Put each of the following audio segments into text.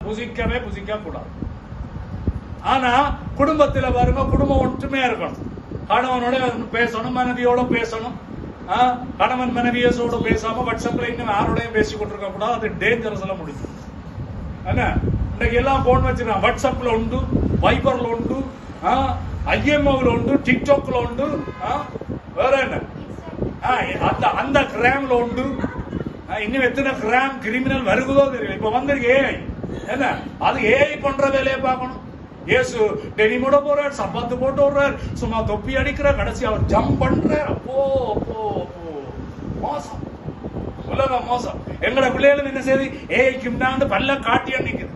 புசிக்க கூடாது. ஆனா குடும்பத்துல பாருங்க, குடும்பம் ஒற்றுமையா இருக்கணும். கணவனோட பேசணும், மனைவியோட பேசணும். கணவன் மனைவியோட பேசாம வாட்ஸ்அப்ல இன்னும் யாரோடையும் பேசி கொண்டிருக்க கூடாது. அது டேஞ்சரஸ்ல முடியும். இன்னைக்கு எல்லாம் போன் வச்சிருக்கான். வாட்ஸ்அப்ல உண்டு, வைபர்ல உண்டு, ஐஎம்ஓல உண்டு, டிக்டாக்ல உண்டு, வேற என்ன அந்த கிராம்ல உண்டு. இன்னும் எத்தனை கிராம் கிரிமினல் வருகுதோ தெரியும். இப்ப வந்திருக்கு ஏஐ. என்ன அது ஏஐ பண்ற வேலையை பார்க்கணும். இயேசு டெனிமோட போறார், சப்பாத்து போட்டு விடுறார், சும்மா தொப்பி அடிக்கிறார், கடைசி அவர் ஜம்ப் பண்றார். அப்போ மோசம், உலக மோசம். எங்கட பிள்ளைகளும் என்ன செய்யுது, ஏஐக்கு முன்னாண்டு பல்ல காட்டியா நிக்குது.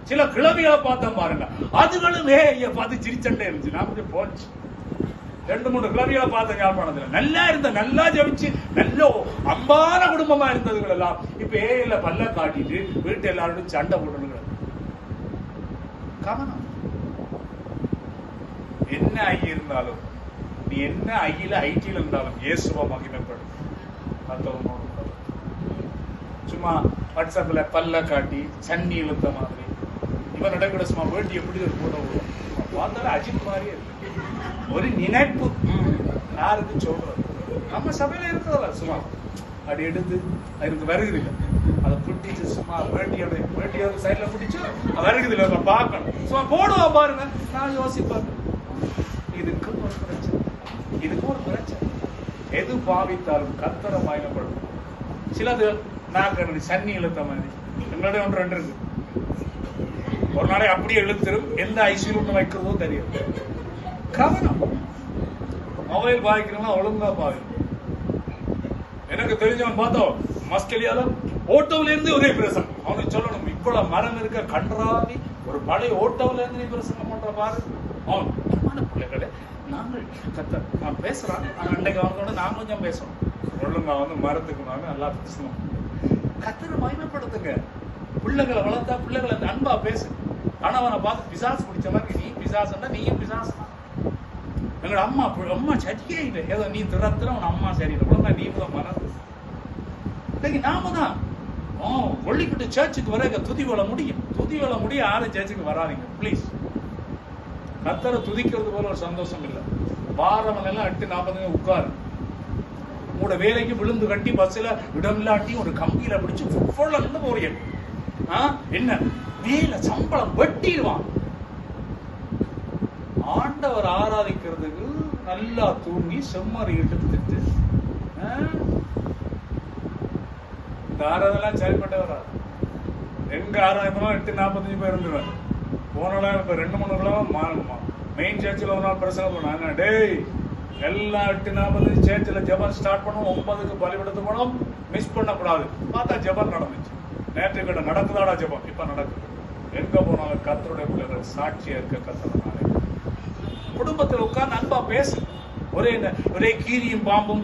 சில கிழவிகளை பார்த்தோம் பாருங்க, அதுகளும் ஏஐய பார்த்து சிரிச்சண்டே இருந்துச்சு. நான் கொஞ்சம் போச்சு 2-3 கிழவிகளை பார்த்தேன் யாழ்ப்பாணத்துல. நல்லா இருந்த, நல்லா ஜெபிச்சு, நல்ல அம்பான குடும்பமா இருந்ததுகள் எல்லாம் இப்ப ஏஐல பல்ல காட்டிட்டு வீட்டு எல்லாரோடும் சண்டை போட்டு. கவனம். என்ன ஐ இருந்தாலும், நீ என்ன ஐயில ஐடியில் இருந்தாலும் இயேசுவா மகிமைப்படும். சும்மா வாட்ஸ்அப்ல பல்ல காட்டி சன்னி இழுத்த மாதிரி இவன் நடக்கிற சும்மா வேட்டி எப்படி ஒரு போட்டோ விடுவான். பார்த்தாலும் அஜித் மாதிரியே இருக்கு. ஒரு நினைப்பு யாருக்கு சொல்றது. நம்ம சபையில இருக்கிறதா சும்மா அப்படி எடுத்து அதுக்கு வருகுது இல்லை, அதை பிடிச்சு சும்மா வேட்டியோட சைட்ல பிடிச்சு வருகுது இல்லை, பார்க்கணும். சும்மா போடுவா பாருங்க. நான் யோசிப்பாங்க, இதுக்கு ஒரு பிரச்சனை, இதுக்கு ஒரு பிரச்சனை. எது பாவித்தாலும் கர்த்தரை மகிமைப்படும். சிலது நான் சன்னி இழுத்த மாதிரி எங்களோட 1-2 இருக்கு. ஒரு நாளை அப்படியே இழுத்துரும். எந்த ஐசியூ வைக்கிறதோ தெரியும். கவனம். மொபைல் பாதிக்கிறவங்க ஒழுங்கா பாவி. எனக்கு தெரிஞ்சவன் பார்த்தோம், மஸ்கெலியால ஓட்டோல இருந்து ஒரே பிரசங்கம். அவனுக்கு சொல்லணும், இவ்வளவு மரம் இருக்க கன்றாவி ஒரு பழைய ஓட்டோல இருந்து நீ பிரசங்கம் பண்ற பாரு. அவன் பிள்ளைகளே, நாங்கள் நான் பேசுறான். அன்றைக்கு அவனோட நான் கொஞ்சம் பேசுறோம். ஒழுங்கா மரத்துக்கு நல்லா பேசணும். கர்த்தரை மகிமைப்படுத்துங்க. பிள்ளைகளை வளர்த்தா பிள்ளைகளை அன்பா பேசு. கணவனை பார்த்து பிசாசு பிடிச்ச மாதிரி நீ பிசாசுன்னா நீயும் பிசாசு. எங்களோட அம்மா சரியே இல்லை, ஏதோ நீ திறத்துல உன் அம்மா சரியில்லை, ஒழுங்கா நீ தான் மறந்து. இன்னைக்கு நாம தான் ஒள்ளிக்கிட்டு சர்ச்சுக்கு வர துதி வள முடியும். துதி வள முடிய யாரும் சர்ச்சுக்கு வராதிங்க பிளீஸ். கர்த்தரை துதிக்கிறது போல ஒரு சந்தோஷம் இல்லை. வாரவன் எல்லாம் 8:40 உட்காரு. உங்களோட வேலைக்கு விழுந்து கட்டி பஸ்ல இடம் இல்லாட்டி ஒரு கம்பியில பிடிச்சு போறீங்க. என்ன வேலை சம்பளம் வெட்டிடுவான். ஆண்டவர் ஆராதிக்கிறதுக்கு நல்லா தூங்கி செம்மறி எடுத்துட்டு இந்த ஆராதெல்லாம் சரிப்பட்ட வராது. எங்க ஆராதனை 8:45 பேர் இருந்துருவேன். போனா இப்ப 2-3 கிழமை மெயின் சர்ச்சில் ஒரு நாள் பிரசங்கம் பண்ணாங்க. டேய் எல்லாம் 8:45 சேர்ச்சில் ஜபம் ஸ்டார்ட் பண்ணுவோம். 9க்கு பலிபீடத்து போனோம். மிஸ் பண்ணக்கூடாது. பார்த்தா ஜபம் நடந்துச்சு. நேற்று கிட்ட நடக்குதாடா ஜபம். இப்ப நடக்குது. எங்க போனாலும் கர்த்தருடைய பிள்ளைகள் சாட்சியா இருக்க கர்த்தனால குடும்பத்தில் உட்கார்ந்து அன்பா பேசு. ஒரே கீரியும் பாம்பும்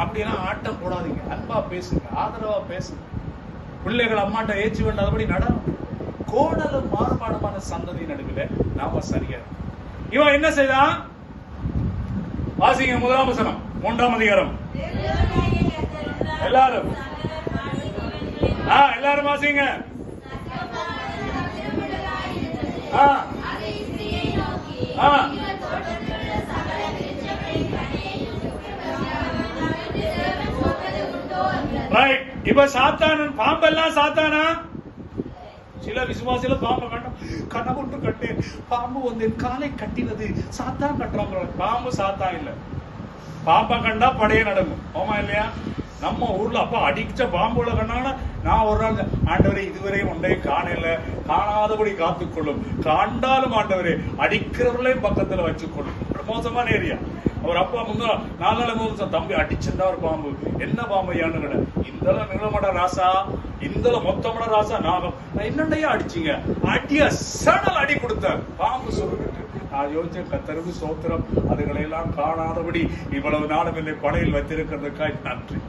அப்படியெல்லாம் ஆட்டம் போடாதீங்க. அன்பா பேசுங்க, ஆதரவா பேசுங்க. பிள்ளைகள் அம்மாட்ட ஏற்றி வேண்டாதபடி நடனம். கோணலும் மாறுபாடுமான சந்ததி நடுவில் நாம சரியா. இவன் என்ன செய்தான்? வாசிங்க 1ஆம் வசனம் 3ஆம் அதிகாரம். எல்லாரும் எல்லாரும் வாசிங்க. இப்ப சாத்தான் பாம்பெல்லாம் சாத்தானா? சில விசுவாசில பாம்பை கண்டோம், கண்ணை கொண்டு கட்டேன், பாம்பு வந்து காலை கட்டினது. சாத்தான் கட்டுறாங்க. பாம்பு சாத்தா இல்ல. பாம்பை கண்டா படையே நடக்கும். ஆமா இல்லையா? நம்ம ஊர்ல அப்பா அடிச்ச பாம்புல கண்டாங்கன்னா நான் ஒரு நாள் ஆண்டவரே இதுவரையும் ஒன்றையும் காணல, காணாதபடி காத்துக்கொள்ளும், காண்டாலும் ஆண்டவரே அடிக்கிறவர்களையும் பக்கத்துல வச்சுக்கொள்ளும். மோசமான ஏரியா. அவர் அப்பா 4 நாள் மோசம் தம்பி அடிச்சிருந்தா ஒரு பாம்பு. என்ன பாம்பு ஐயான்னு கடை? இந்தல நிலமட ராசா, இந்தல மொத்தமட ராசா நாகம். என்னண்டையா அடிச்சீங்க? அடிய சடல் அடி கொடுத்தார். பாம்பு சொல்லிட்டு நான் யோசிச்ச கர்த்தருக்கு ஸ்தோத்திரம், அதுகளையெல்லாம் காணாதபடி இவ்வளவு நாளும் என்னை படையில் வைத்திருக்கிறதுக்காக நன்றி.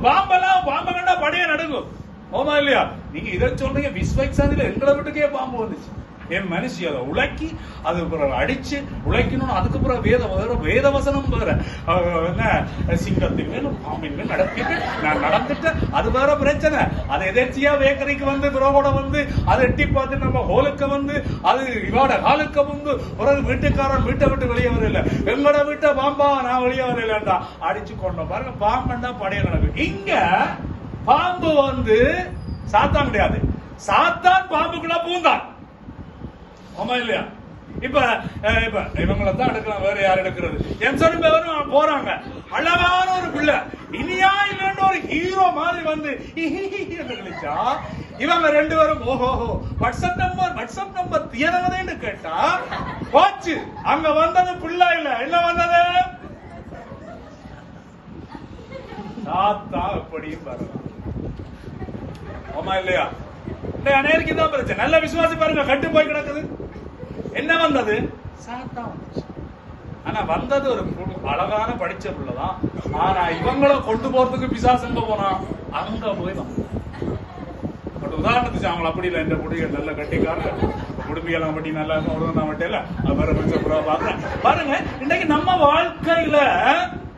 பாம்பெல்லாம் பாம்பை கண்டா படையை நடுங்கும். ஓமா இல்லையா? நீங்க இதை சொல்றீங்க. விஸ்வைக்சாதில எங்களை வீட்டுக்கே பாம்பு வந்துச்சு. என் மனுஷி அதை உழைக்கி அது பிறகு அடிச்சு உழைக்கணும். அதுக்கப்புறம் வேத வசனம் வேற என்ன சிங்கத்தின் மேலும் பாம்பின் மேல் நடப்பீர்கள் நான் நடந்துட்டேன். அது வேற பிரச்சனை. அது எதேர்ச்சியா பேக்கரிக்கு வந்து பிறகோட வந்து அதை எட்டி பார்த்து நம்ம ஹோலுக்க வந்து அது இவாட ஹாலுக்க வந்து பிறகு வீட்டுக்காரன் வீட்டை விட்டு வெளியே வரல. எங்களோட வீட்டை பாம்பா நான் வெளியே வரலண்டா அடிச்சு கொண்டோம். பாருங்க பாம்பண்டா படைய நடக்கு. இங்க பாம்பு வந்து சாத்தான் கிடையாது. சாத்தான் பாம்புக்குள்ள பூந்தான். ஆமா இல்லையா? இப்ப இவங்களை தான் எடுக்கலாம். வேற யார் எடுக்கிறது? எம்சனும் பேரும் போறாங்க. அழகான ஒரு பிள்ளை இனியா இல்லைன்னு ஒரு ஹீரோ மாதிரி வந்து கழிச்சா இவங்க ரெண்டு பேரும் ஓஹோ வாட்ஸ்அப் நம்பர் தீரவதேன்னு கேட்டா போச்சு. அங்க வந்தது பிள்ளை இல்ல, என்ன வந்தது? சாத்தா எப்படியும் வரலாம். ஆமா இல்லையா? அநேருக்கு தான் பிரச்சனை. நல்ல விசுவாசி பாருங்க, கட்டு போய் கிடக்குது. என்ன வந்தது? சாத்தா வந்துச்சு. ஆனா வந்தது ஒரு அழகான படிச்ச பிள்ளைதான். ஆனா இவங்கள கொண்டு போறதுக்கு பிசாசு எங்க போனா அங்க போய் தான். உதாரணத்துக்கு அவங்க அப்படி இல்லை. இந்த முடிகள் நல்ல கட்டிக்காரங்க குடும்பியெல்லாம் பட்டி நல்லா மட்டும் இல்ல பாருங்க. இன்னைக்கு நம்ம வாழ்க்கையில